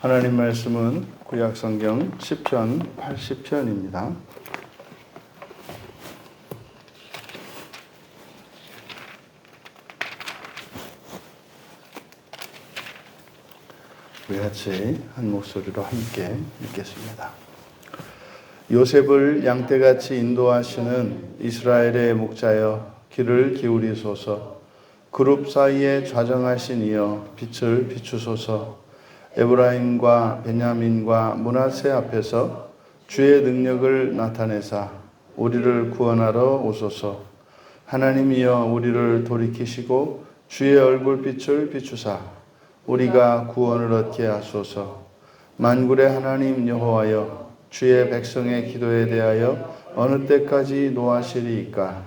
하나님 말씀은 구약성경 시편 80편입니다. 우리 같이 한 목소리로 함께 읽겠습니다. 요셉을 양떼같이 인도하시는 이스라엘의 목자여 귀를 기울이소서. 그룹 사이에 좌정하신 이여 빛을 비추소서. 에브라임과 베냐민과 므낫세 앞에서 주의 능력을 나타내사 우리를 구원하러 오소서. 하나님이여 우리를 돌이키시고 주의 얼굴빛을 비추사 우리가 구원을 얻게 하소서. 만군의 하나님 여호와여 주의 백성의 기도에 대하여 어느 때까지 노하시리이까.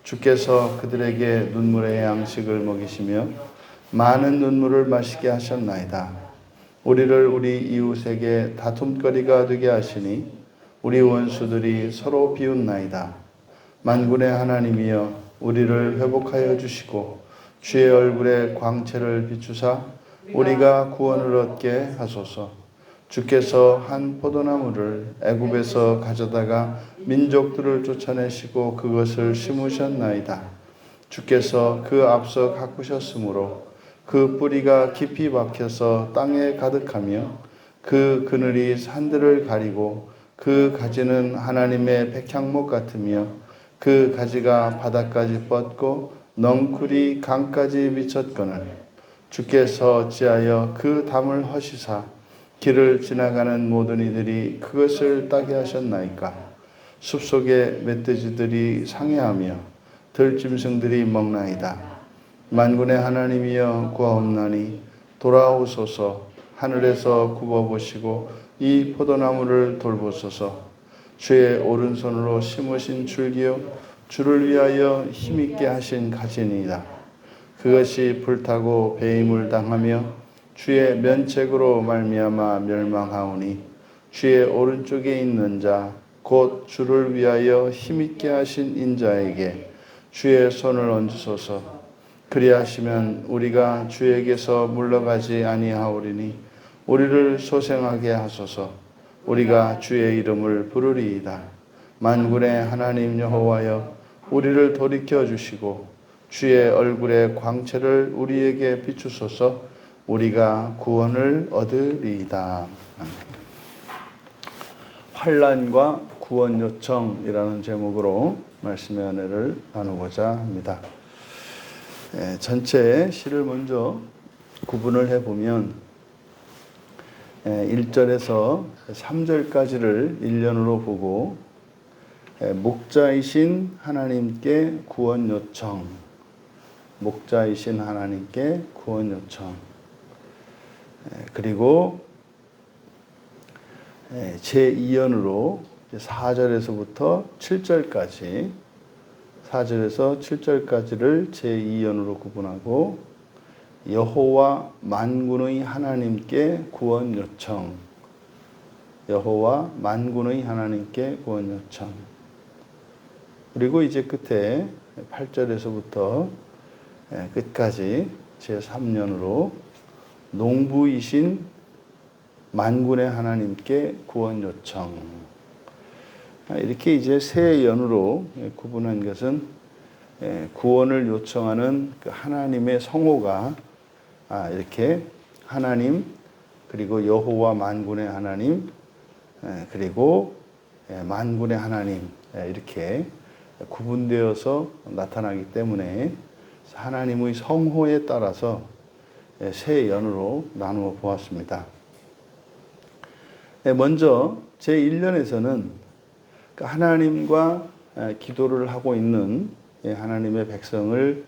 주께서 그들에게 눈물의 양식을 먹이시며 많은 눈물을 마시게 하셨나이다. 우리를 우리 이웃에게 다툼거리가 되게 하시니 우리 원수들이 서로 비웃나이다. 만군의 하나님이여 우리를 회복하여 주시고 주의 얼굴에 광채를 비추사 우리가 구원을 얻게 하소서. 주께서 한 포도나무를 애굽에서 가져다가 민족들을 쫓아내시고 그것을 심으셨나이다. 주께서 그 앞서 가꾸셨으므로 그 뿌리가 깊이 박혀서 땅에 가득하며 그 그늘이 산들을 가리고 그 가지는 하나님의 백향목 같으며 그 가지가 바닥까지 뻗고 넝쿨이 강까지 미쳤거늘 주께서 어찌하여 그 담을 허시사 길을 지나가는 모든 이들이 그것을 따게 하셨나이까. 숲속의 멧돼지들이 상해하며 들짐승들이 먹나이다. 만군의 하나님이여 구하옵나니 돌아오소서. 하늘에서 굽어보시고 이 포도나무를 돌보소서. 주의 오른손으로 심으신 줄기요 주를 위하여 힘있게 하신 가지니이다. 그것이 불타고 배임을 당하며 주의 면책으로 말미암아 멸망하오니 주의 오른쪽에 있는 자 곧 주를 위하여 힘있게 하신 인자에게 주의 손을 얹으소서. 그리하시면 우리가 주에게서 물러가지 아니하오리니 우리를 소생하게 하소서. 우리가 주의 이름을 부르리이다. 만군의 하나님 여호와여 우리를 돌이켜 주시고 주의 얼굴의 광채를 우리에게 비추소서. 우리가 구원을 얻으리이다. 환난과 구원 요청이라는 제목으로 말씀의 은혜를 나누고자 합니다. 전체 시를 먼저 구분을 해보면 1절에서 3절까지를 1년으로 보고 목자이신 하나님께 구원 요청, 목자이신 하나님께 구원 요청, 그리고 제2연으로 4절에서부터 7절까지 4절에서 7절까지를 제2연으로 구분하고 여호와 만군의 하나님께 구원 요청, 여호와 만군의 하나님께 구원 요청, 그리고 이제 끝에 8절에서부터 끝까지 제3연으로 농부이신 만군의 하나님께 구원 요청. 이렇게 이제 세 연으로 구분한 것은 구원을 요청하는 그 하나님의 성호가 이렇게 하나님, 그리고 여호와 만군의 하나님, 그리고 만군의 하나님, 이렇게 구분되어서 나타나기 때문에 하나님의 성호에 따라서 세 연으로 나누어 보았습니다. 먼저 제1년에서는 하나님과 기도를 하고 있는 하나님의 백성을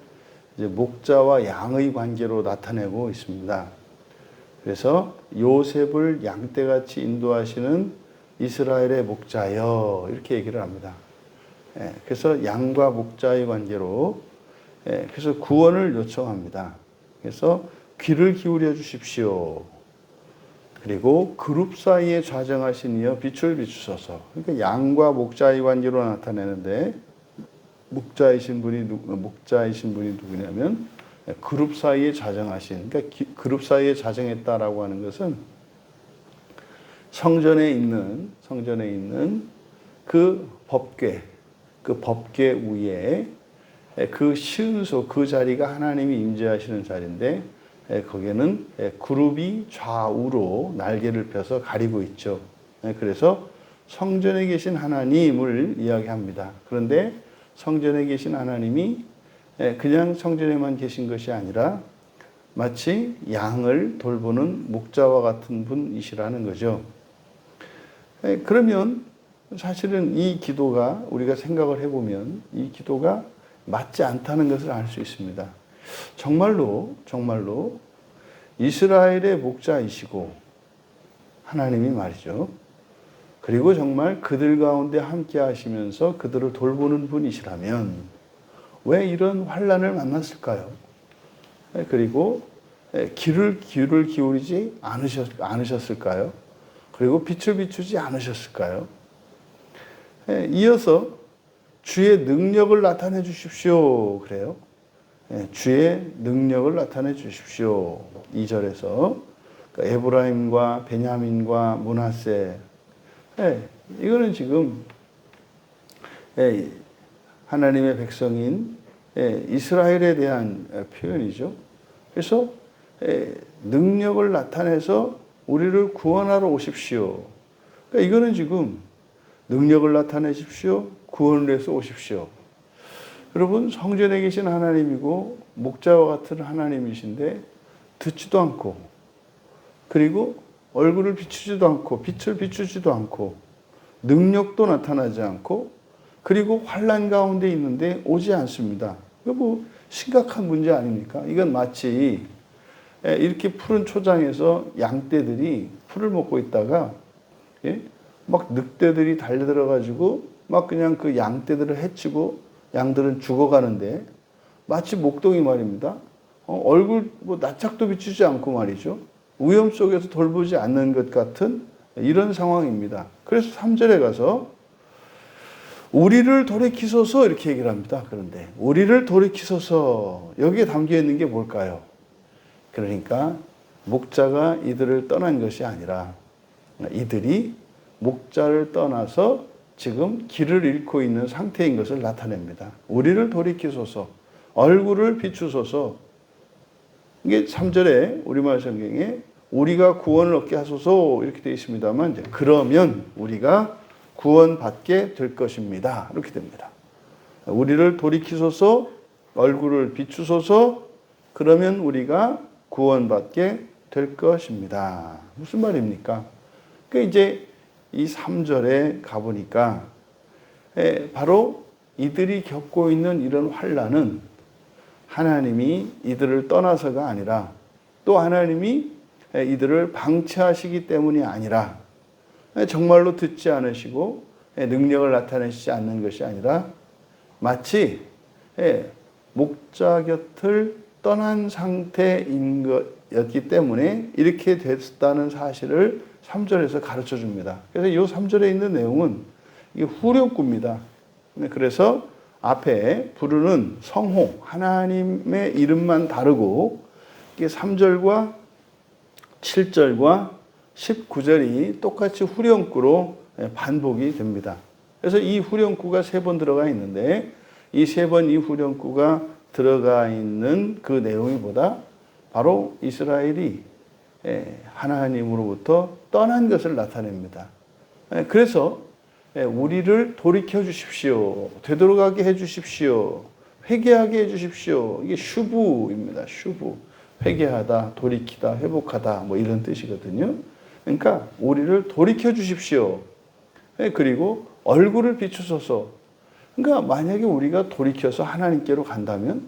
이제 목자와 양의 관계로 나타내고 있습니다. 그래서 요셉을 양떼같이 인도하시는 이스라엘의 목자여 이렇게 얘기를 합니다. 그래서 양과 목자의 관계로 그래서 구원을 요청합니다. 그래서 귀를 기울여 주십시오. 그리고 그룹 사이에 좌정하신 이여 빛을 비추소서. 그러니까 양과 목자의 관계로 나타내는데 목자이신 분이 누구냐면 그룹 사이에 좌정하신. 그러니까 그룹 사이에 좌정했다라고 하는 것은 성전에 있는 그 법궤 위에 그 시은소 그 자리가 하나님이 임재하시는 자리인데 거기에는 그룹이 좌우로 날개를 펴서 가리고 있죠. 그래서 성전에 계신 하나님을 이야기합니다. 그런데 성전에 계신 하나님이 그냥 성전에만 계신 것이 아니라 마치 양을 돌보는 목자와 같은 분이시라는 거죠. 그러면 사실은 이 기도가 우리가 생각을 해보면 이 기도가 맞지 않다는 것을 알 수 있습니다. 정말로 이스라엘의 목자이시고 하나님이 말이죠. 그리고 정말 그들 가운데 함께 하시면서 그들을 돌보는 분이시라면 왜 이런 환난을 만났을까요? 그리고 귀를 기울이지 않으셨을까요? 그리고 빛을 비추지 않으셨을까요? 이어서 주의 능력을 나타내 주십시오. 그래요. 주의 능력을 나타내 주십시오. 2절에서 그러니까 에브라임과 베냐민과 므낫세 이거는 지금 하나님의 백성인 이스라엘에 대한 표현이죠. 그래서 능력을 나타내서 우리를 구원하러 오십시오. 그러니까 이거는 지금 능력을 나타내십시오. 구원을 해서 오십시오. 여러분 성전에 계신 하나님이고 목자와 같은 하나님이신데 듣지도 않고 그리고 얼굴을 비추지도 않고 빛을 비추지도 않고 능력도 나타나지 않고 그리고 환난 가운데 있는데 오지 않습니다. 이거 뭐 심각한 문제 아닙니까? 이건 마치 이렇게 푸른 초장에서 양떼들이 풀을 먹고 있다가 막 늑대들이 달려들어가지고 막 그냥 그 양떼들을 해치고 양들은 죽어가는데 마치 목동이 말입니다. 얼굴 뭐 낯짝도 비추지 않고 말이죠. 위험 속에서 돌보지 않는 것 같은 이런 상황입니다. 그래서 3절에 가서 우리를 돌이키소서 이렇게 얘기를 합니다. 그런데 우리를 돌이키소서 여기에 담겨 있는 게 뭘까요? 그러니까 목자가 이들을 떠난 것이 아니라 이들이 목자를 떠나서 지금 길을 잃고 있는 상태인 것을 나타냅니다. 우리를 돌이키소서, 얼굴을 비추소서. 이게 3절에 우리말 성경에 우리가 구원을 얻게 하소서 이렇게 되어 있습니다만 이제 그러면 우리가 구원받게 될 것입니다. 이렇게 됩니다. 우리를 돌이키소서, 얼굴을 비추소서, 그러면 우리가 구원받게 될 것입니다. 무슨 말입니까? 그러니까 이제 이 3절에 가보니까 바로 이들이 겪고 있는 이런 환난은 하나님이 이들을 떠나서가 아니라 또 하나님이 이들을 방치하시기 때문이 아니라 정말로 듣지 않으시고 능력을 나타내시지 않는 것이 아니라 마치 목자 곁을 떠난 상태인 것이었기 때문에 이렇게 됐다는 사실을 3절에서 가르쳐 줍니다. 그래서 이 3절에 있는 내용은 이게 후렴구입니다. 그래서 앞에 부르는 성호, 하나님의 이름만 다르고 이게 3절과 7절과 19절이 똑같이 후렴구로 반복이 됩니다. 그래서 이 후렴구가 3번 들어가 있는데 이 3번 이 후렴구가 들어가 있는 그 내용이 뭐다? 바로 이스라엘이 하나님으로부터 떠난 것을 나타냅니다. 그래서 우리를 돌이켜 주십시오. 되돌아가게 해 주십시오. 회개하게 해 주십시오. 이게 슈부입니다. 슈부. 회개하다, 돌이키다, 회복하다 뭐 이런 뜻이거든요. 그러니까 우리를 돌이켜 주십시오. 그리고 얼굴을 비추소서. 그러니까 만약에 우리가 돌이켜서 하나님께로 간다면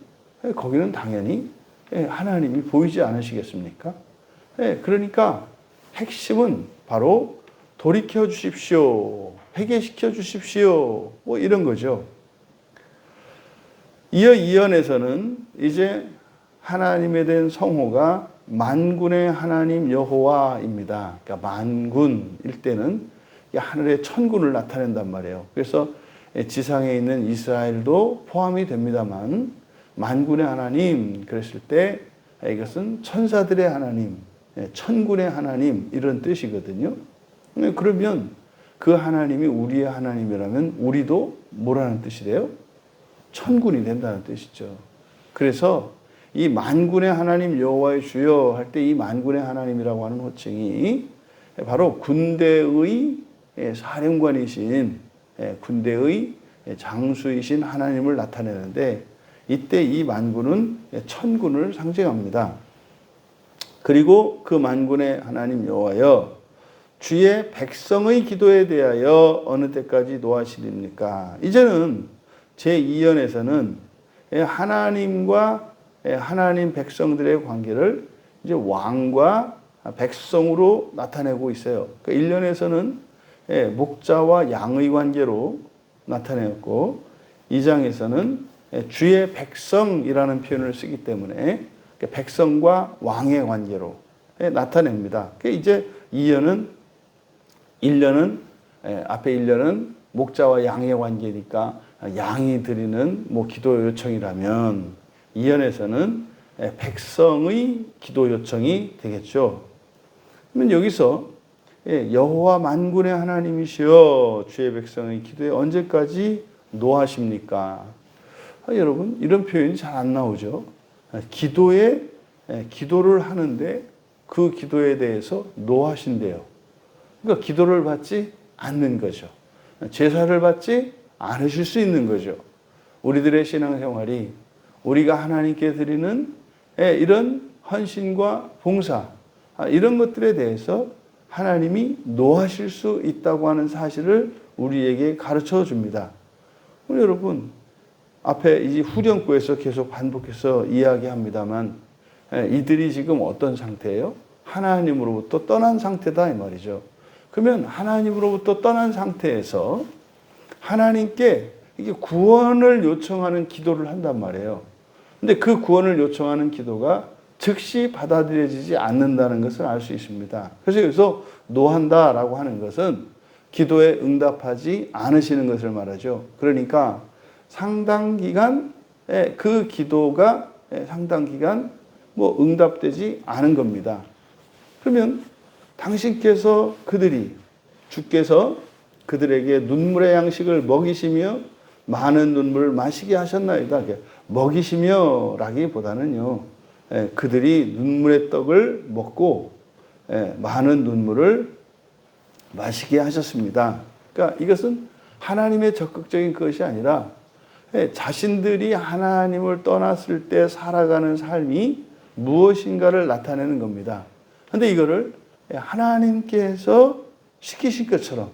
거기는 당연히 하나님이 보이지 않으시겠습니까? 그러니까 핵심은 바로 돌이켜 주십시오. 회개시켜 주십시오. 뭐 이런 거죠. 이어 2연에서는 이제 하나님에 대한 성호가 만군의 하나님 여호와입니다. 그러니까 만군일 때는 하늘의 천군을 나타낸단 말이에요. 그래서 지상에 있는 이스라엘도 포함이 됩니다만 만군의 하나님 그랬을 때 이것은 천사들의 하나님, 천군의 하나님 이런 뜻이거든요. 그러면 그 하나님이 우리의 하나님이라면 우리도 뭐라는 뜻이래요? 천군이 된다는 뜻이죠. 그래서 이 만군의 하나님 여호와의 주여 할 때 이 만군의 하나님이라고 하는 호칭이 바로 군대의 사령관이신, 군대의 장수이신 하나님을 나타내는데, 이때 이 만군은 천군을 상징합니다. 그리고 그 만군의 하나님 여호와여, 주의 백성의 기도에 대하여 어느 때까지 노하시립니까? 이제는 제2연에서는 하나님과 하나님 백성들의 관계를 이제 왕과 백성으로 나타내고 있어요. 그러니까 1년에서는 목자와 양의 관계로 나타내었고, 2장에서는 주의 백성이라는 표현을 쓰기 때문에 백성과 왕의 관계로 나타냅니다. 이제 1년은 앞에 1년은 목자와 양의 관계니까 양이 드리는 기도 요청이라면, 2년에서는 백성의 기도 요청이 되겠죠. 그러면 여기서 여호와 만군의 하나님이시여 주의 백성의 기도에 언제까지 노하십니까? 여러분, 이런 표현이 잘 안 나오죠. 기도를 하는데 그 기도에 대해서 노하신대요. 그러니까 기도를 받지 않는 거죠. 제사를 받지 않으실 수 있는 거죠. 우리들의 신앙생활이 우리가 하나님께 드리는 이런 헌신과 봉사, 이런 것들에 대해서 하나님이 노하실 수 있다고 하는 사실을 우리에게 가르쳐 줍니다. 여러분, 앞에 이 후렴구에서 계속 반복해서 이야기합니다만, 이들이 지금 어떤 상태예요? 하나님으로부터 떠난 상태다 이 말이죠. 그러면 하나님으로부터 떠난 상태에서 하나님께 이게 구원을 요청하는 기도를 한단 말이에요. 근데 그 구원을 요청하는 기도가 즉시 받아들여지지 않는다는 것을 알 수 있습니다. 그래서 여기서 노한다라고 하는 것은 기도에 응답하지 않으시는 것을 말하죠. 그러니까 상당 기간 그 기도가 상당 기간 응답되지 않은 겁니다. 그러면 당신께서 주께서 그들에게 눈물의 양식을 먹이시며 많은 눈물을 마시게 하셨나이다. 먹이시며 라기보다는요, 그들이 눈물의 떡을 먹고 많은 눈물을 마시게 하셨습니다. 그러니까 이것은 하나님의 적극적인 것이 아니라 자신들이 하나님을 떠났을 때 살아가는 삶이 무엇인가를 나타내는 겁니다. 그런데 이거를 하나님께서 시키신 것처럼,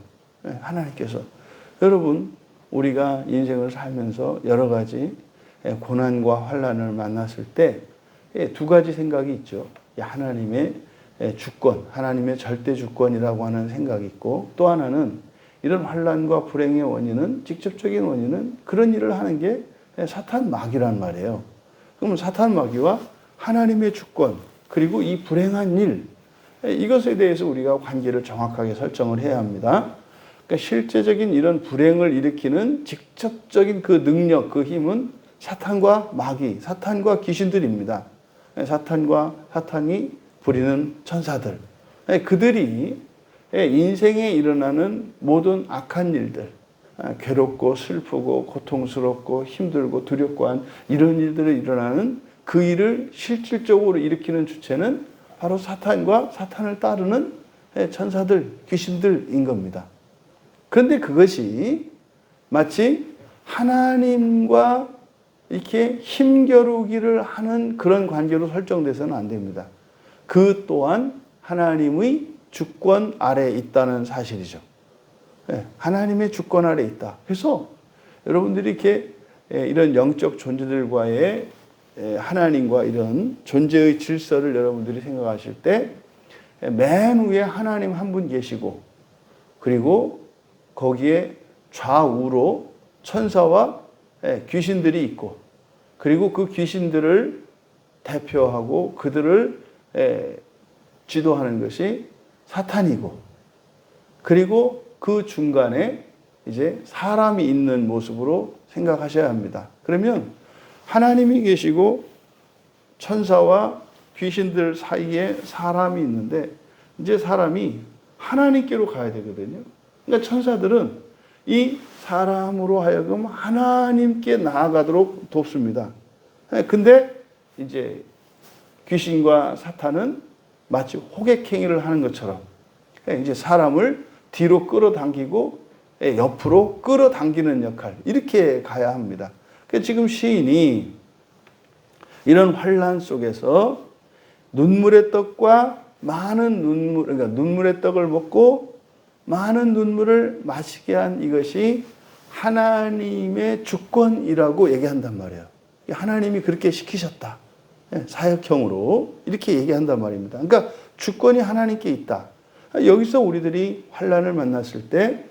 하나님께서, 여러분, 우리가 인생을 살면서 여러 가지 고난과 환난을 만났을 때 두 가지 생각이 있죠. 하나님의 주권, 하나님의 절대 주권이라고 하는 생각이 있고, 또 하나는 이런 환난과 불행의 원인은, 직접적인 원인은 그런 일을 하는 게 사탄 마귀란 말이에요. 그러면 사탄 마귀와 하나님의 주권, 그리고 이 불행한 일, 이것에 대해서 우리가 관계를 정확하게 설정을 해야 합니다. 그러니까 실제적인 이런 불행을 일으키는 직접적인 그 능력, 그 힘은 사탄과 마귀, 사탄과 귀신들입니다. 사탄이 부리는 천사들, 그들이 인생에 일어나는 모든 악한 일들, 괴롭고 슬프고 고통스럽고 힘들고 두렵고 한 이런 일들이 일어나는 그 일을 실질적으로 일으키는 주체는 바로 사탄과 사탄을 따르는 천사들, 귀신들인 겁니다. 그런데 그것이 마치 하나님과 이렇게 힘겨루기를 하는 그런 관계로 설정돼서는 안 됩니다. 그 또한 하나님의 주권 아래에 있다는 사실이죠. 하나님의 주권 아래에 있다. 그래서 여러분들이 이렇게 이런 영적 존재들과의 하나님과 이런 존재의 질서를 여러분들이 생각하실 때 맨 위에 하나님 한 분 계시고, 그리고 거기에 좌우로 천사와 귀신들이 있고, 그리고 그 귀신들을 대표하고 그들을 지도하는 것이 사탄이고, 그리고 그 중간에 이제 사람이 있는 모습으로 생각하셔야 합니다. 그러면 하나님이 계시고 천사와 귀신들 사이에 사람이 있는데, 이제 사람이 하나님께로 가야 되거든요. 그러니까 천사들은 이 사람으로 하여금 하나님께 나아가도록 돕습니다. 근데 이제 귀신과 사탄은 마치 호객행위를 하는 것처럼 이제 사람을 뒤로 끌어당기고 옆으로 끌어당기는 역할, 이렇게 가야 합니다. 지금 시인이 이런 환난 속에서 눈물의 떡과 많은 눈물, 그러니까 눈물의 떡을 먹고 많은 눈물을 마시게 한 이것이 하나님의 주권이라고 얘기한단 말이에요. 하나님이 그렇게 시키셨다. 사역형으로 이렇게 얘기한단 말입니다. 그러니까 주권이 하나님께 있다. 여기서 우리들이 환난을 만났을 때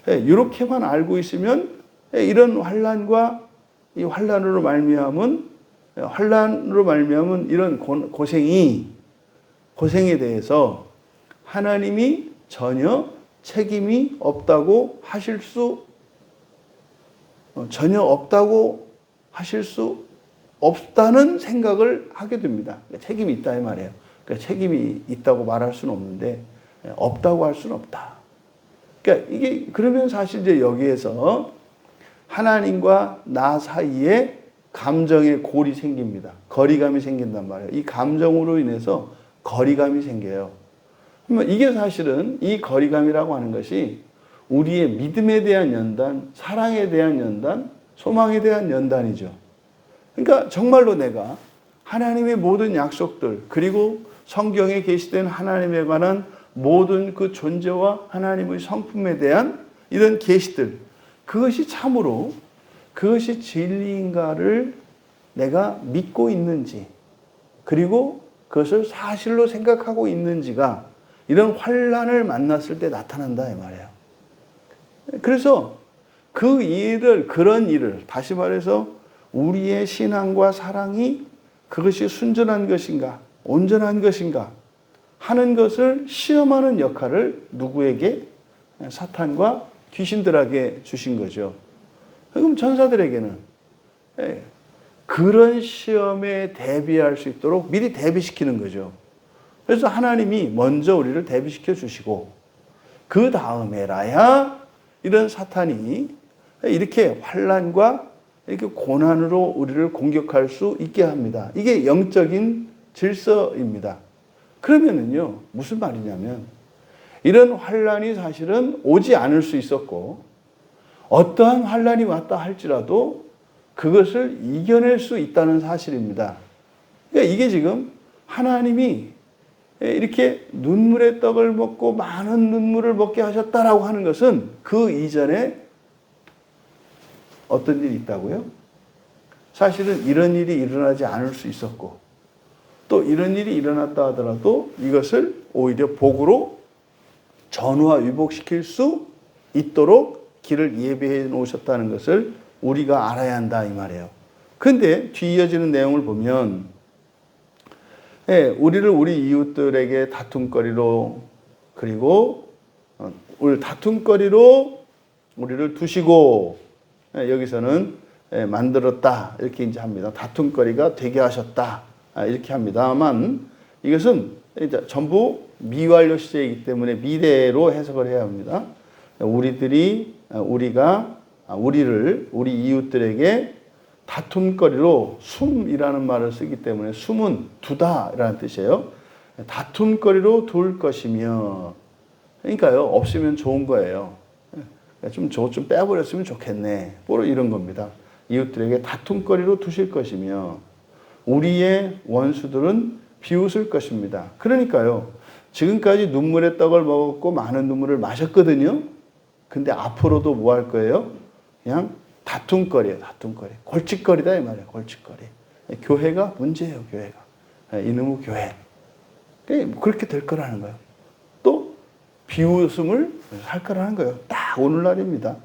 이렇게만 알고 있으면 이런 환난과 이 환난으로 말미암은 이런 고생에 대해서 하나님이 전혀 책임이 없다고 하실 수 없다는 생각을 하게 됩니다. 책임이 있다 이 말이에요. 그러니까 책임이 있다고 말할 수는 없는데 없다고 할 수는 없다. 그러니까 이게 그러면 사실 이제 여기에서 하나님과 나 사이에 감정의 골이 생깁니다. 거리감이 생긴단 말이에요. 이 감정으로 인해서 거리감이 생겨요. 그러면 이게 사실은 이 거리감이라고 하는 것이 우리의 믿음에 대한 연단, 사랑에 대한 연단, 소망에 대한 연단이죠. 그러니까 정말로 내가 하나님의 모든 약속들, 그리고 성경에 계시된 하나님에 관한 모든 그 존재와 하나님의 성품에 대한 이런 계시들, 그것이 참으로 그것이 진리인가를 내가 믿고 있는지, 그리고 그것을 사실로 생각하고 있는지가 이런 환난을 만났을 때 나타난다 이 말이에요. 그래서 그런 일을 다시 말해서 우리의 신앙과 사랑이 그것이 순전한 것인가, 온전한 것인가 하는 것을 시험하는 역할을 누구에게? 사탄과 귀신들에게 주신 거죠. 그럼 천사들에게는 그런 시험에 대비할 수 있도록 미리 대비시키는 거죠. 그래서 하나님이 먼저 우리를 대비시켜 주시고 그 다음에라야 이런 사탄이 이렇게 환난과 이렇게 고난으로 우리를 공격할 수 있게 합니다. 이게 영적인 질서입니다. 그러면은요, 무슨 말이냐면 이런 환난이 사실은 오지 않을 수 있었고 어떠한 환난이 왔다 할지라도 그것을 이겨낼 수 있다는 사실입니다. 그러니까 이게 지금 하나님이 이렇게 눈물의 떡을 먹고 많은 눈물을 먹게 하셨다라고 하는 것은 그 이전에 어떤 일이 있다고요? 사실은 이런 일이 일어나지 않을 수 있었고 또 이런 일이 일어났다 하더라도 이것을 오히려 복으로 전후와 위복시킬 수 있도록 길을 예비해 놓으셨다는 것을 우리가 알아야 한다 이 말이에요. 그런데 뒤 이어지는 내용을 보면 우리를 우리 이웃들에게 다툼거리로 그리고 우리 다툼거리로 우리를 두시고 여기서는 만들었다 이렇게 이제 합니다. 다툼거리가 되게 하셨다 이렇게 합니다만 이것은 이제 전부 미완료 시제이기 때문에 미래로 해석을 해야 합니다. 우리 이웃들에게 다툼거리로 숨이라는 말을 쓰기 때문에 숨은 두다라는 뜻이에요. 다툼거리로 둘 것이며, 그러니까요 없으면 좋은 거예요. 좀 빼버렸으면 좋겠네. 뭐로 이런 겁니다. 이웃들에게 다툼거리로 두실 것이며 우리의 원수들은 비웃을 것입니다. 그러니까요 지금까지 눈물의 떡을 먹었고 많은 눈물을 마셨거든요. 근데 앞으로도 뭐 할 거예요? 그냥 다툼거리예요. 다툼거리. 골칫거리다 이 말이에요. 골칫거리. 교회가 문제예요. 교회가. 이놈의 교회. 그렇게 될 거라는 거예요. 또 비웃음을 할 거라는 거예요. 딱 오늘날입니다.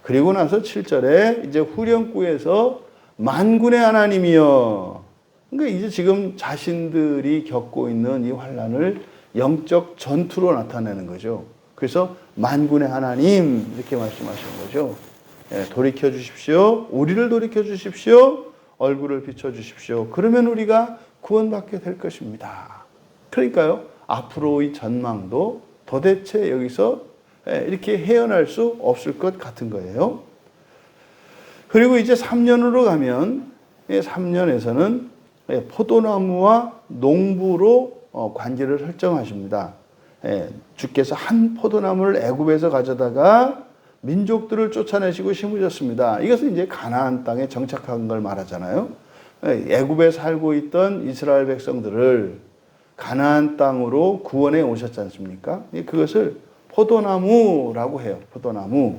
그리고 나서 7절에 이제 후렴구에서 만군의 하나님이여. 그러니까 이제 지금 자신들이 겪고 있는 이 환난을 영적 전투로 나타내는 거죠. 그래서 만군의 하나님 이렇게 말씀하시는 거죠. 돌이켜 주십시오. 우리를 돌이켜 주십시오. 얼굴을 비춰 주십시오. 그러면 우리가 구원받게 될 것입니다. 그러니까요. 앞으로의 전망도 도대체 여기서 이렇게 헤어날 수 없을 것 같은 거예요. 그리고 이제 3년으로 가면 3년에서는 포도나무와 농부로 관계를 설정하십니다. 주께서 한 포도나무를 애굽에서 가져다가 민족들을 쫓아내시고 심으셨습니다. 이것은 이제 가나안 땅에 정착한 걸 말하잖아요. 애굽에 살고 있던 이스라엘 백성들을 가나안 땅으로 구원해 오셨지 않습니까? 그것을 포도나무라고 해요. 포도나무.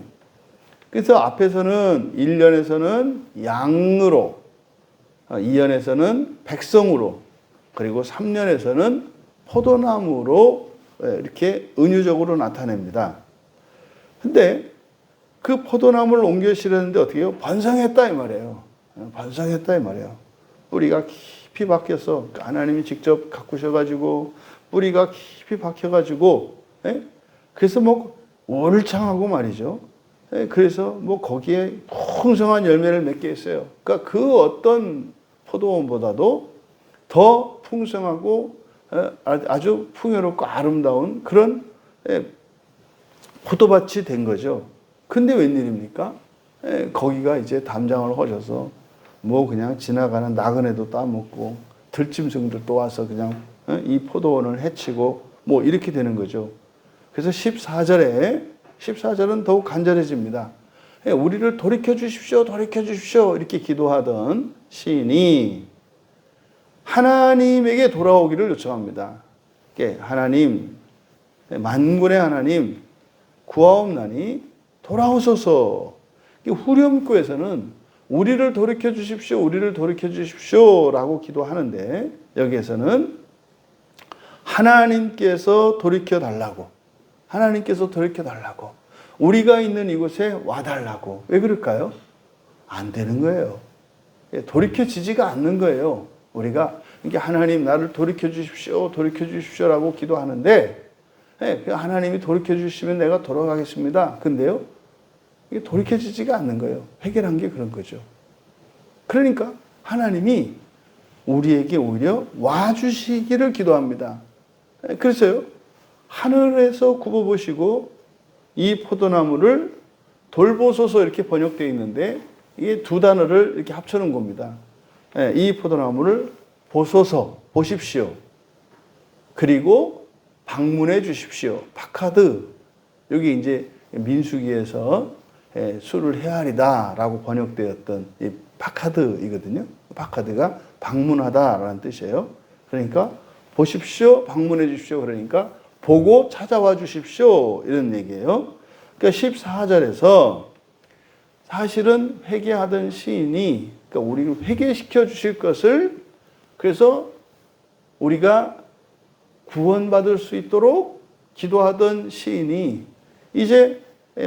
그래서 앞에서는 1년에서는 양으로, 2년에서는 백성으로, 그리고 3년에서는 포도나무로 이렇게 은유적으로 나타냅니다. 근데 그 포도나무를 옮겨 실었는데 어떻게 해요? 번성했다 이 말이에요. 번성했다 이 말이에요. 뿌리가 깊이 박혀서 하나님이 직접 가꾸셔가지고 뿌리가 깊이 박혀가지고 그래서 뭐 월창하고 말이죠. 그래서 뭐 거기에 풍성한 열매를 맺게 했어요. 그러니까 그 어떤 포도원보다도 더 풍성하고 아주 풍요롭고 아름다운 그런 포도밭이 된 거죠. 근데 웬일입니까? 거기가 이제 담장을 허셔서 뭐 그냥 지나가는 나그네도 따먹고 들짐승들 또 와서 그냥 이 포도원을 해치고 뭐 이렇게 되는 거죠. 그래서 14절은 더욱 간절해집니다. 우리를 돌이켜 주십시오, 돌이켜 주십시오 이렇게 기도하던 시인이 하나님에게 돌아오기를 요청합니다. 하나님, 만군의 하나님, 구하옵나니 돌아오소서. 후렴구에서는 우리를 돌이켜 주십시오, 우리를 돌이켜 주십시오 라고 기도하는데 여기에서는 하나님께서 돌이켜 달라고, 하나님께서 돌이켜 달라고, 우리가 있는 이곳에 와달라고. 왜 그럴까요? 안 되는 거예요. 돌이켜지지가 않는 거예요. 우리가 이게 하나님 나를 돌이켜 주십시오, 돌이켜 주십시오라고 기도하는데 하나님이 돌이켜 주시면 내가 돌아가겠습니다. 근데요, 이게 돌이켜지지가 않는 거예요. 해결한 게 그런 거죠. 그러니까 하나님이 우리에게 오히려 와주시기를 기도합니다. 그래서요, 하늘에서 굽어보시고 이 포도나무를 돌보소서 이렇게 번역되어 있는데 이게 두 단어를 이렇게 합쳐놓은 겁니다. 이 포도나무를 보소서, 보십시오. 그리고 방문해 주십시오. 파카드. 여기 이제 민수기에서 수를 헤아리다 라고 번역되었던 이 파카드이거든요. 파카드가 방문하다라는 뜻이에요. 그러니까 보십시오, 방문해 주십시오. 그러니까 보고 찾아와 주십시오. 이런 얘기예요. 그러니까 14절에서 사실은 회개하던 시인이 그러니까 우리를 회개시켜 주실 것을 그래서 우리가 구원받을 수 있도록 기도하던 시인이 이제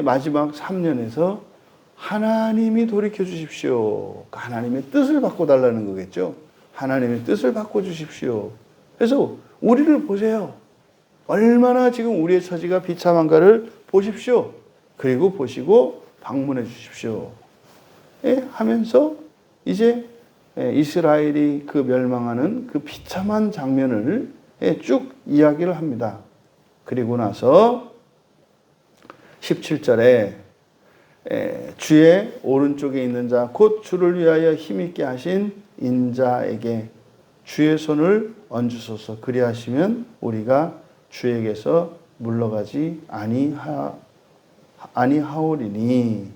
마지막 3년에서 하나님이 돌이켜 주십시오. 하나님의 뜻을 바꿔달라는 거겠죠. 하나님의 뜻을 바꿔주십시오. 그래서 우리를 보세요. 얼마나 지금 우리의 처지가 비참한가를 보십시오. 그리고 보시고 방문해 주십시오. 하면서 이제 이스라엘이 그 멸망하는 그 비참한 장면을 쭉 이야기를 합니다. 그리고 나서 17절에 주의 오른쪽에 있는 자 곧 주를 위하여 힘있게 하신 인자에게 주의 손을 얹으소서. 그리하시면 우리가 주에게서 물러가지 아니하오리니.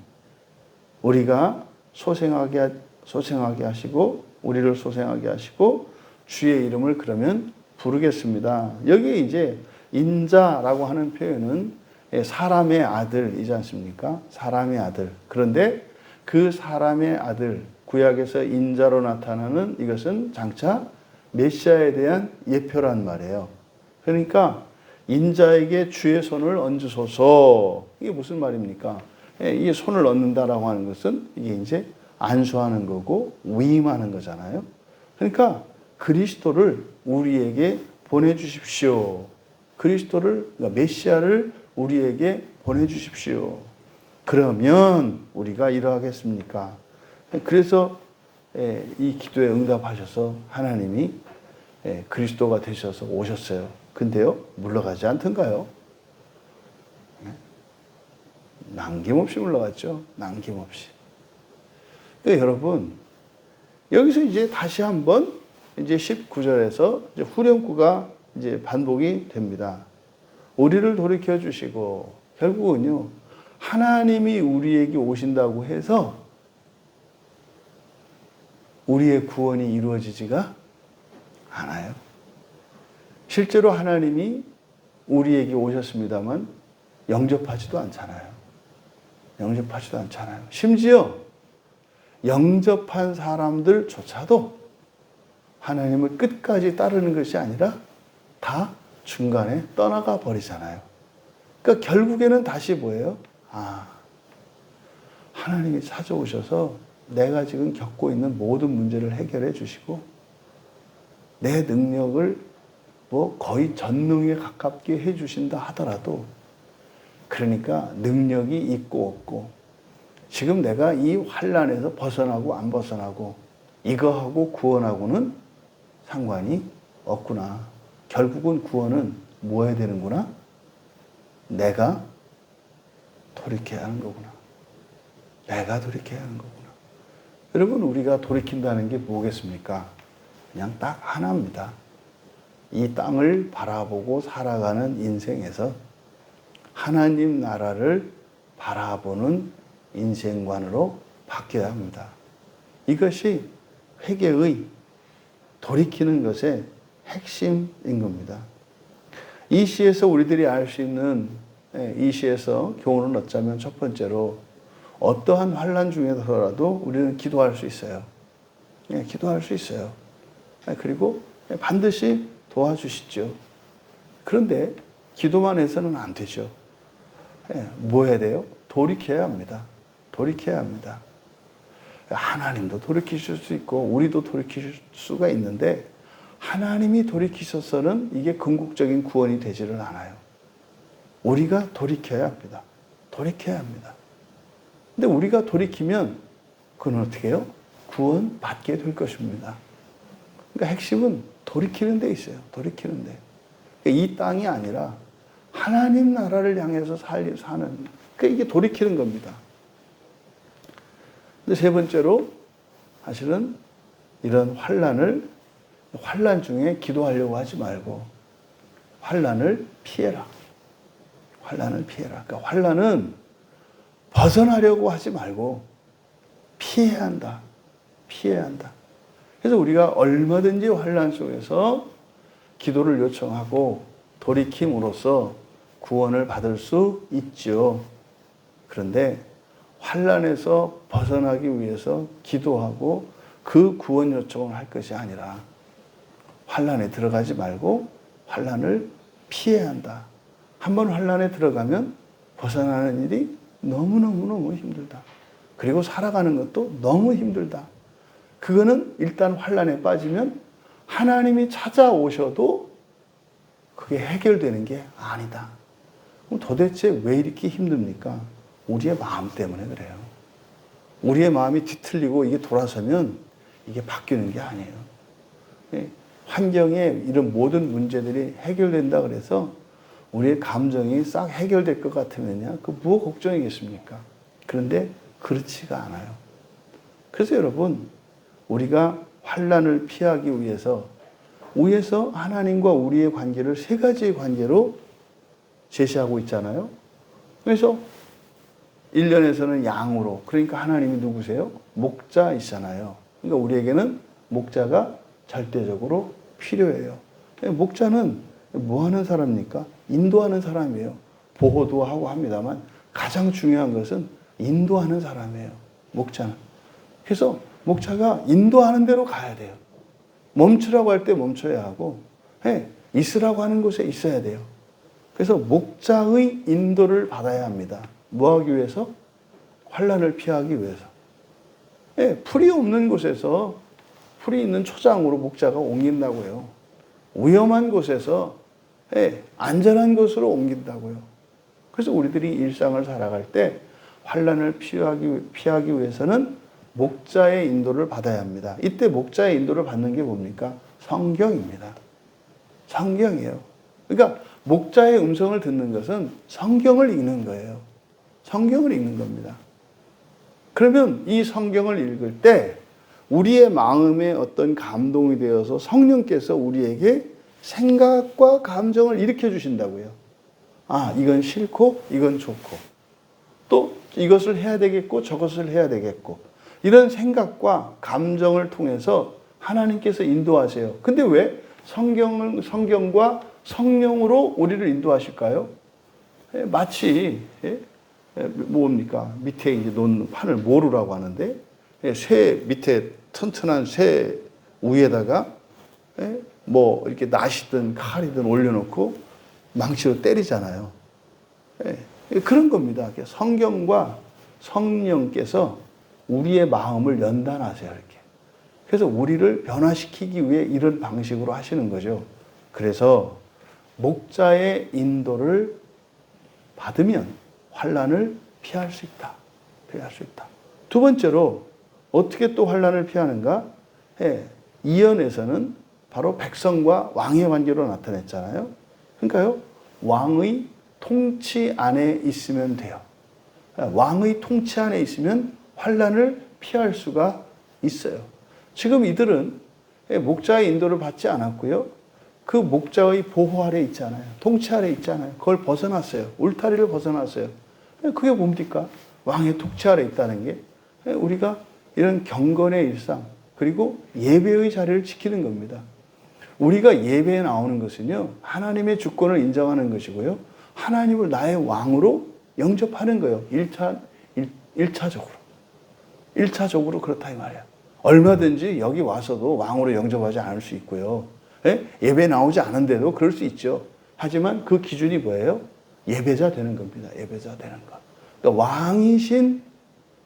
우리가 소생하게 하시고 우리를 소생하게 하시고 주의 이름을 그러면 부르겠습니다. 여기에 이제 인자라고 하는 표현은 사람의 아들이지 않습니까? 사람의 아들. 그런데 그 사람의 아들, 구약에서 인자로 나타나는 이것은 장차 메시아에 대한 예표란 말이에요. 그러니까 인자에게 주의 손을 얹으소서. 이게 무슨 말입니까? 이 손을 얹는다라고 하는 것은 이게 이제 안수하는 거고 위임하는 거잖아요. 그러니까 그리스도를 우리에게 보내주십시오. 그리스도를, 그러니까 메시아를 우리에게 보내주십시오. 그러면 우리가 이러하겠습니까? 그래서 이 기도에 응답하셔서 하나님이 그리스도가 되셔서 오셨어요. 근데요, 물러가지 않던가요? 남김없이 물러갔죠. 남김없이. 그러니까 여러분, 여기서 이제 다시 한번 이제 19절에서 이제 후렴구가 이제 반복이 됩니다. 우리를 돌이켜 주시고, 결국은요, 하나님이 우리에게 오신다고 해서 우리의 구원이 이루어지지가 않아요. 실제로 하나님이 우리에게 오셨습니다만 영접하지도 않잖아요. 영접하지도 않잖아요. 심지어 영접한 사람들조차도 하나님을 끝까지 따르는 것이 아니라 다 중간에 떠나가 버리잖아요. 그러니까 결국에는 다시 뭐예요? 하나님이 찾아오셔서 내가 지금 겪고 있는 모든 문제를 해결해 주시고 내 능력을 뭐 거의 전능에 가깝게 해 주신다 하더라도, 그러니까 능력이 있고 없고 지금 내가 이 환난에서 벗어나고 안 벗어나고 이거하고 구원하고는 상관이 없구나. 결국은 구원은 뭐 해야 되는구나? 내가 돌이켜야 하는 거구나. 내가 돌이켜야 하는 거구나. 여러분, 우리가 돌이킨다는 게 뭐겠습니까? 그냥 딱 하나입니다. 이 땅을 바라보고 살아가는 인생에서 하나님 나라를 바라보는 인생관으로 바뀌어야 합니다. 이것이 회개의 돌이키는 것의 핵심인 겁니다. 이 시에서 우리들이 알 수 있는, 이 시에서 교훈을 얻자면 첫 번째로 어떠한 환난 중에서라도 우리는 기도할 수 있어요. 기도할 수 있어요. 그리고 반드시 도와주시죠. 그런데 기도만 해서는 안 되죠. 뭐 해야 돼요? 돌이켜야 합니다. 돌이켜야 합니다. 하나님도 돌이키실 수 있고 우리도 돌이킬 수가 있는데, 하나님이 돌이키셔서는 이게 궁극적인 구원이 되지를 않아요. 우리가 돌이켜야 합니다. 돌이켜야 합니다. 근데 우리가 돌이키면 그건 어떻게 해요? 구원 받게 될 것입니다. 그러니까 핵심은 돌이키는 데 있어요. 돌이키는 데. 그러니까 이 땅이 아니라 하나님 나라를 향해서 사는, 그러니까 이게 돌이키는 겁니다. 근데 세 번째로 사실은 이런 환난 중에 기도하려고 하지 말고 환난을 피해라. 환난을 피해라. 그러니까 환난은 벗어나려고 하지 말고 피해야 한다. 피해야 한다. 그래서 우리가 얼마든지 환난 속에서 기도를 요청하고 돌이킴으로써 구원을 받을 수 있죠. 그런데 환난에서 벗어나기 위해서 기도하고 그 구원 요청을 할 것이 아니라 환난에 들어가지 말고 환난을 피해야 한다. 한번 환난에 들어가면 벗어나는 일이 너무너무 힘들다. 그리고 살아가는 것도 너무 힘들다. 그거는 일단 환난에 빠지면 하나님이 찾아오셔도 그게 해결되는 게 아니다. 그럼 도대체 왜 이렇게 힘듭니까? 우리의 마음 때문에 그래요. 우리의 마음이 뒤틀리고 이게 돌아서면 이게 바뀌는 게 아니에요. 환경에 이런 모든 문제들이 해결된다 그래서 우리의 감정이 싹 해결될 것 같으면요, 그 무엇 걱정이겠습니까? 그런데 그렇지가 않아요. 그래서 여러분, 우리가 환난을 피하기 위해서 하나님과 우리의 관계를 세 가지의 관계로 제시하고 있잖아요. 그래서 1년에서는 양으로, 그러니까 하나님이 누구세요? 목자이잖아요. 그러니까 우리에게는 목자가 절대적으로 필요해요. 목자는 뭐 하는 사람입니까? 인도하는 사람이에요. 보호도 하고 합니다만 가장 중요한 것은 인도하는 사람이에요. 목자는. 그래서 목자가 인도하는 대로 가야 돼요. 멈추라고 할 때 멈춰야 하고, 있으라고 하는 곳에 있어야 돼요. 그래서 목자의 인도를 받아야 합니다. 뭐 하기 위해서? 환난을 피하기 위해서. 풀이 없는 곳에서 풀이 있는 초장으로 목자가 옮긴다고요. 위험한 곳에서 안전한 곳으로 옮긴다고요. 그래서 우리들이 일상을 살아갈 때 환난을 피하기 위해서는 목자의 인도를 받아야 합니다. 이때 목자의 인도를 받는 게 뭡니까? 성경입니다. 성경이에요. 그러니까 목자의 음성을 듣는 것은 성경을 읽는 거예요. 성경을 읽는 겁니다. 그러면 이 성경을 읽을 때 우리의 마음에 어떤 감동이 되어서 성령께서 우리에게 생각과 감정을 일으켜 주신다고요. 아, 이건 싫고 이건 좋고 또 이것을 해야 되겠고 저것을 해야 되겠고 이런 생각과 감정을 통해서 하나님께서 인도하세요. 근데 왜 성경과 성령으로 우리를 인도하실까요? 마치 뭡니까? 밑에 이제 놓는 판을 모루라고 하는데 쇠 밑에 튼튼한 쇠 위에다가 뭐 이렇게 낫이든 칼이든 올려놓고 망치로 때리잖아요. 그런 겁니다. 성경과 성령께서 우리의 마음을 연단하세요. 이렇게. 그래서 우리를 변화시키기 위해 이런 방식으로 하시는 거죠. 그래서 목자의 인도를 받으면 환난을 피할 수 있다. 피할 수 있다. 두 번째로 어떻게 또 환난을 피하는가? 이언에서는 바로 백성과 왕의 관계로 나타냈잖아요. 그러니까요, 왕의 통치 안에 있으면 돼요. 왕의 통치 안에 있으면 환난을 피할 수가 있어요. 지금 이들은 목자의 인도를 받지 않았고요. 그 목자의 보호 아래 있잖아요. 통치 아래 있잖아요. 그걸 벗어났어요. 울타리를 벗어났어요. 그게 뭡니까? 왕의 통치 아래 있다는 게 우리가 이런 경건의 일상 그리고 예배의 자리를 지키는 겁니다. 우리가 예배에 나오는 것은요, 하나님의 주권을 인정하는 것이고요, 하나님을 나의 왕으로 영접하는 거예요. 1차적으로 그렇다 이 말이야. 얼마든지 여기 와서도 왕으로 영접하지 않을 수 있고요. 예배 나오지 않은데도 그럴 수 있죠. 하지만 그 기준이 뭐예요? 예배자 되는 겁니다. 예배자 되는 것. 그러니까 왕이신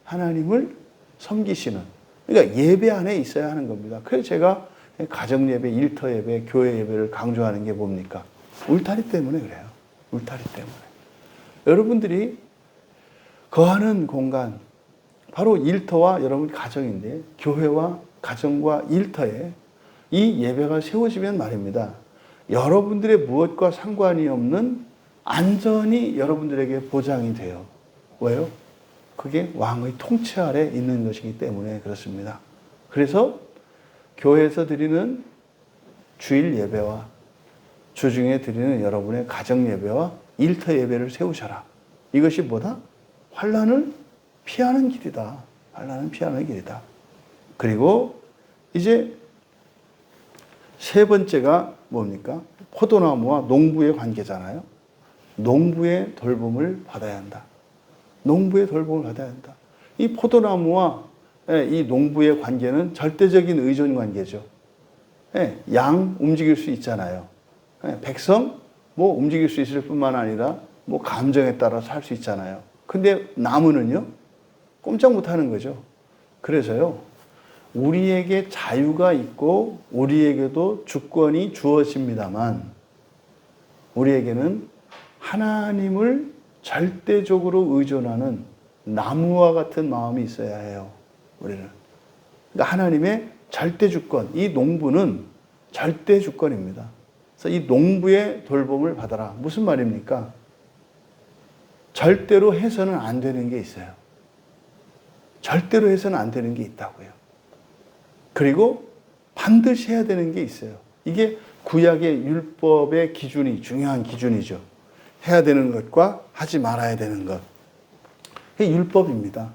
하나님을 섬기시는, 그러니까 예배 안에 있어야 하는 겁니다. 그래서 제가 가정예배, 일터예배, 교회 예배를 강조하는 게 뭡니까? 울타리 때문에 그래요. 울타리 때문에. 여러분들이 거하는 공간, 바로 일터와 여러분 가정인데, 교회와 가정과 일터에 이 예배가 세워지면 말입니다. 여러분들의 무엇과 상관이 없는 안전이 여러분들에게 보장이 돼요. 왜요? 그게 왕의 통치 아래 있는 것이기 때문에 그렇습니다. 그래서 교회에서 드리는 주일 예배와 주중에 드리는 여러분의 가정 예배와 일터 예배를 세우셔라. 이것이 뭐다? 환난을 피하는 길이다. 환난을 피하는 길이다. 그리고 이제 세 번째가 뭡니까? 포도나무와 농부의 관계잖아요. 농부의 돌봄을 받아야 한다. 농부의 돌봄을 받아야 한다. 이 포도나무와 이 농부의 관계는 절대적인 의존 관계죠. 양 움직일 수 있잖아요. 백성 뭐 움직일 수 있을 뿐만 아니라 뭐 감정에 따라 살 수 있잖아요. 근데 나무는요, 꼼짝 못 하는 거죠. 그래서요, 우리에게 자유가 있고 우리에게도 주권이 주어집니다만 우리에게는 하나님을 절대적으로 의존하는 나무와 같은 마음이 있어야 해요. 우리는. 그러니까 하나님의 절대 주권, 이 농부는 절대 주권입니다. 그래서 이 농부의 돌봄을 받아라. 무슨 말입니까? 절대로 해서는 안 되는 게 있어요. 절대로 해서는 안 되는 게 있다고요. 그리고 반드시 해야 되는 게 있어요. 이게 구약의 율법의 기준이 중요한 기준이죠. 해야 되는 것과 하지 말아야 되는 것. 이게 율법입니다.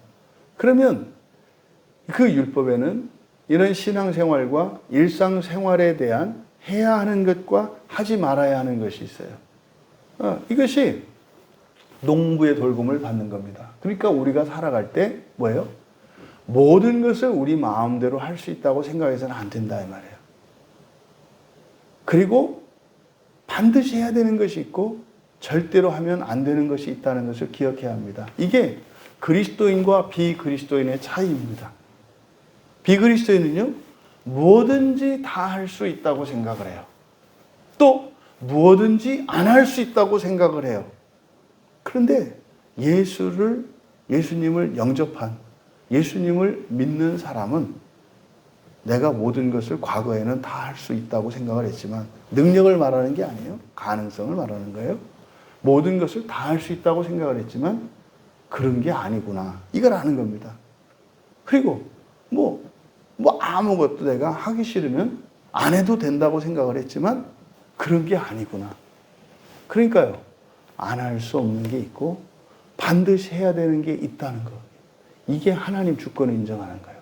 그러면 그 율법에는 이런 신앙생활과 일상생활에 대한 해야 하는 것과 하지 말아야 하는 것이 있어요. 이것이 농부의 돌봄을 받는 겁니다. 그러니까 우리가 살아갈 때 뭐예요? 모든 것을 우리 마음대로 할 수 있다고 생각해서는 안 된다 이 말이에요. 그리고 반드시 해야 되는 것이 있고 절대로 하면 안 되는 것이 있다는 것을 기억해야 합니다. 이게 그리스도인과 비그리스도인의 차이입니다. 비그리스도인은요, 뭐든지 다 할 수 있다고 생각을 해요. 또 뭐든지 안 할 수 있다고 생각을 해요. 그런데 예수님을 영접한, 예수님을 믿는 사람은 내가 모든 것을 과거에는 다 할 수 있다고 생각을 했지만, 능력을 말하는 게 아니에요. 가능성을 말하는 거예요. 모든 것을 다 할 수 있다고 생각을 했지만 그런 게 아니구나. 이걸 아는 겁니다. 그리고 뭐 아무것도 내가 하기 싫으면 안 해도 된다고 생각을 했지만 그런 게 아니구나. 그러니까요. 안 할 수 없는 게 있고 반드시 해야 되는 게 있다는 거. 이게 하나님 주권을 인정하는 거예요.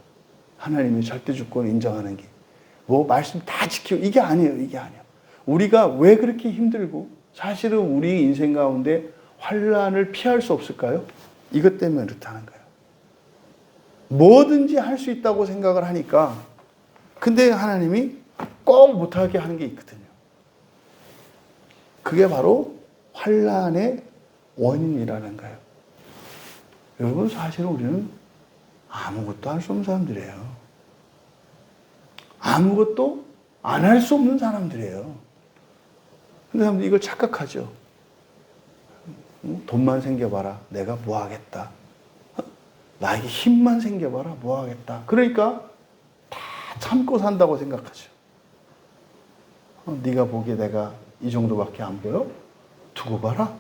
하나님의 절대 주권을 인정하는 게. 뭐 말씀 다 지키고 이게 아니에요. 이게 아니에요. 우리가 왜 그렇게 힘들고 사실은 우리 인생 가운데 환난을 피할 수 없을까요? 이것 때문에 그렇다는 거예요. 뭐든지 할 수 있다고 생각을 하니까 근데 하나님이 꼭 못하게 하는 게 있거든요. 그게 바로 환난의 원인이라는 거예요. 여러분 사실은 우리는 아무것도 할 수 없는 사람들이에요. 아무것도 안 할 수 없는 사람들이에요. 근데 사람들이 이걸 착각하죠. 돈만 생겨봐라. 내가 뭐 하겠다. 나에게 힘만 생겨봐라. 뭐 하겠다. 그러니까 다 참고 산다고 생각하죠. 네가 보기에 내가 이 정도밖에 안 보여? 두고 봐라.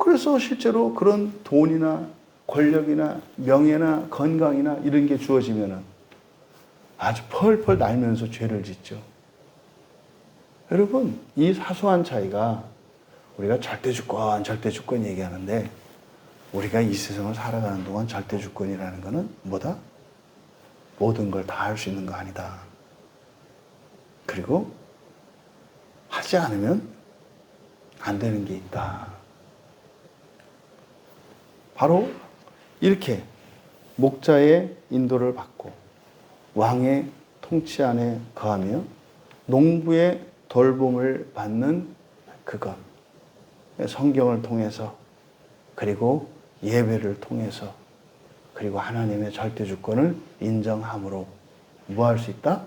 그래서 실제로 그런 돈이나 권력이나 명예나 건강이나 이런 게 주어지면은 아주 펄펄 날면서 죄를 짓죠. 여러분, 이 사소한 차이가 우리가 절대주권 얘기하는데 우리가 이 세상을 살아가는 동안 절대주권이라는 것은 뭐다? 모든 걸 다 할 수 있는 거 아니다. 그리고 하지 않으면 안 되는 게 있다. 바로 이렇게 목자의 인도를 받고 왕의 통치 안에 거하며 농부의 돌봄을 받는 그것. 성경을 통해서 그리고 예배를 통해서 그리고 하나님의 절대주권을 인정함으로 뭐 할 수 있다?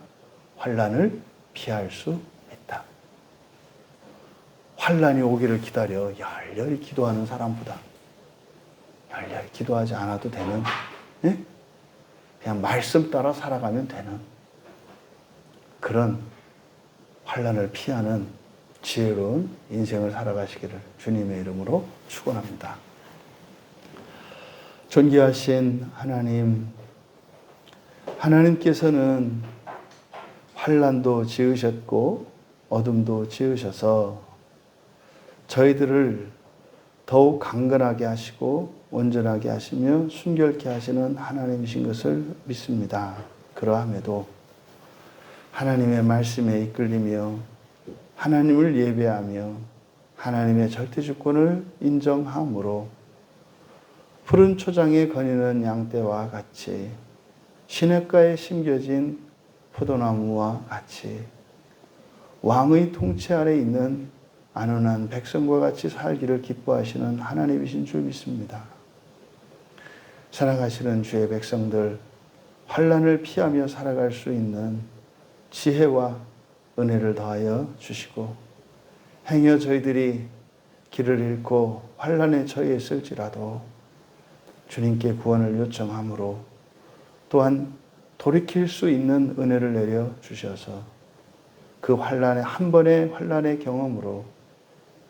환난을 피할 수 있다. 환난이 오기를 기다려 열렬히 기도하는 사람보다 열렬히 기도하지 않아도 되는, 예? 그냥 말씀 따라 살아가면 되는 그런 환난을 피하는 지혜로운 인생을 살아가시기를 주님의 이름으로 축원합니다. 존귀하신 하나님, 하나님께서는 환난도 지으셨고 어둠도 지으셔서 저희들을 더욱 강건하게 하시고 온전하게 하시며 순결케 하시는 하나님이신 것을 믿습니다. 그러함에도 하나님의 말씀에 이끌리며 하나님을 예배하며 하나님의 절대주권을 인정함으로 푸른 초장에 거니는 양떼와 같이 시냇가에 심겨진 포도나무와 같이 왕의 통치 아래 있는 안온한 백성과 같이 살기를 기뻐하시는 하나님이신 줄 믿습니다. 살아가시는 주의 백성들 환난을 피하며 살아갈 수 있는 지혜와 은혜를 더하여 주시고 행여 저희들이 길을 잃고 환난에 처해 있을지라도 주님께 구원을 요청함으로 또한 돌이킬 수 있는 은혜를 내려 주셔서 그 환난의 한 번의 환난의 경험으로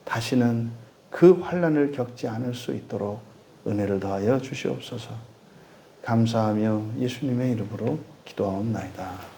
다시는 그 환난을 겪지 않을 수 있도록 은혜를 더하여 주시옵소서. 감사하며 예수님의 이름으로 기도하옵나이다.